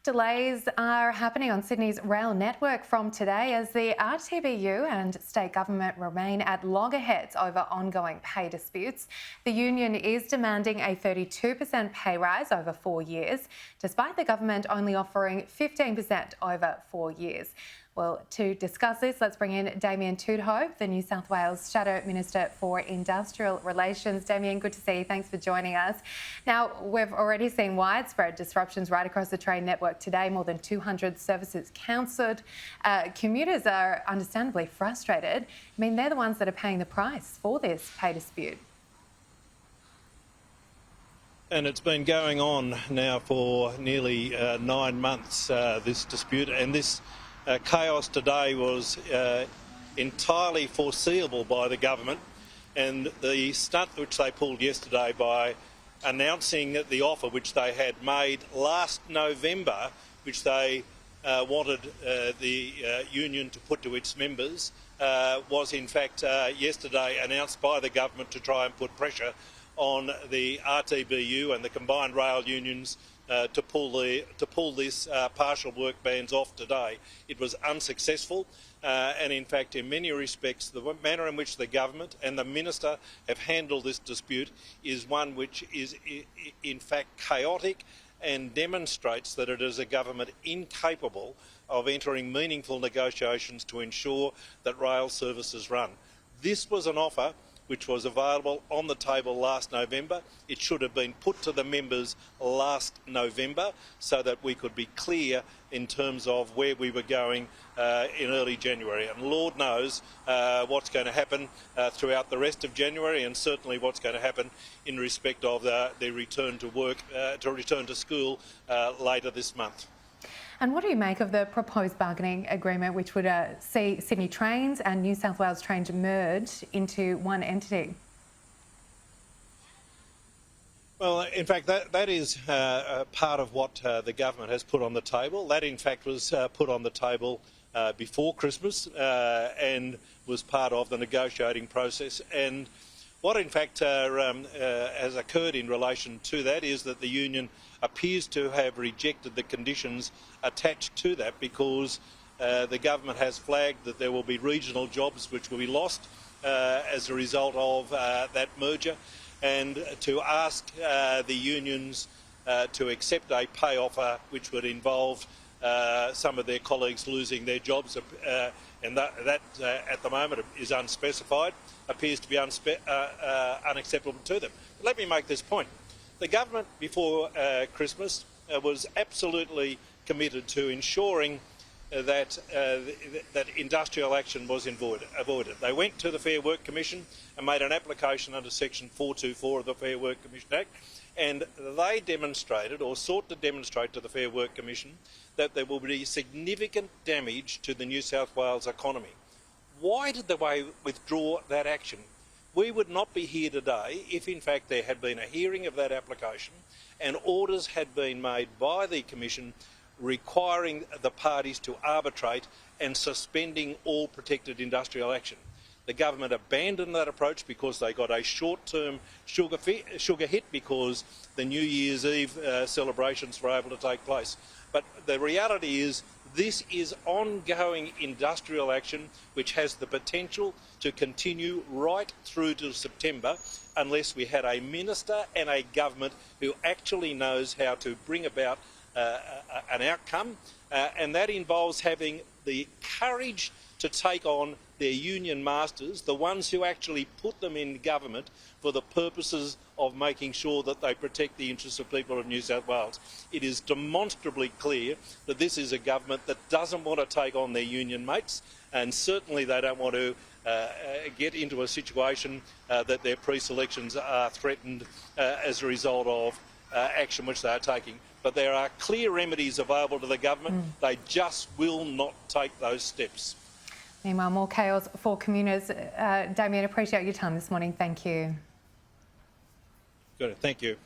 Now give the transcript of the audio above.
Delays are happening on Sydney's rail network from today as the RTBU and state government remain at loggerheads over ongoing pay disputes. The union is demanding a 32% pay rise over 4 years, despite the government only offering 15% over 4 years. Well, to discuss this, let's bring in Damien Tudehope, the New South Wales Shadow Minister for Industrial Relations. Damien, good to see you. Thanks for joining us. Now, we've already seen widespread disruptions right across the train network today. More than 200 services cancelled. Commuters are understandably frustrated. I mean, they're the ones that are paying the price for this pay dispute. And it's been going on now for nearly 9 months, this dispute, and this chaos today was entirely foreseeable by the government, and the stunt which they pulled yesterday by announcing the offer which they had made last November, which they wanted the union to put to its members, was in fact yesterday announced by the government to try and put pressure on the RTBU and the combined rail unions to pull this partial work bans off today. It was unsuccessful, and in fact, in many respects, the manner in which the government and the minister have handled this dispute is one which is in fact chaotic and demonstrates that it is a government incapable of entering meaningful negotiations to ensure that rail services run. This was an offer which was available on the table last November. It should have been put to the members last November so that we could be clear in terms of where we were going in early January. And Lord knows what's going to happen throughout the rest of January, and certainly what's going to happen in respect of the return to work, to return to school later this month. And what do you make of the proposed bargaining agreement, which would see Sydney Trains and New South Wales Trains merge into one entity? Well, in fact, that is part of what the government has put on the table. That, in fact, was put on the table before Christmas and was part of the negotiating process. And what, in fact, has occurred in relation to that is that the union appears to have rejected the conditions attached to that, because the government has flagged that there will be regional jobs which will be lost as a result of that merger, and to ask the unions to accept a pay offer which would involve some of their colleagues losing their jobs, and that at the moment is unspecified, appears to be unacceptable to them. But let me make this point. The government before Christmas was absolutely committed to ensuring that industrial action was avoided. They went to the Fair Work Commission and made an application under Section 424 of the Fair Work Commission Act, and they demonstrated, or sought to demonstrate to the Fair Work Commission, that there will be significant damage to the New South Wales economy. Why did they withdraw that action? We would not be here today if in fact there had been a hearing of that application and orders had been made by the Commission requiring the parties to arbitrate and suspending all protected industrial action. The government abandoned that approach because they got a short-term sugar hit because the New Year's Eve celebrations were able to take place. But the reality is this is ongoing industrial action which has the potential to continue right through to September unless we had a minister and a government who actually knows how to bring about an outcome, and that involves having the courage to take on their union masters, the ones who actually put them in government for the purposes of making sure that they protect the interests of people of New South Wales. It is demonstrably clear that this is a government that doesn't want to take on their union mates, and certainly they don't want to get into a situation that their pre-selections are threatened as a result of action which they are taking. But there are clear remedies available to the government. They just will not take those steps. Meanwhile, more chaos for commuters. Damien, appreciate your time this morning. Thank you. Good. Thank you.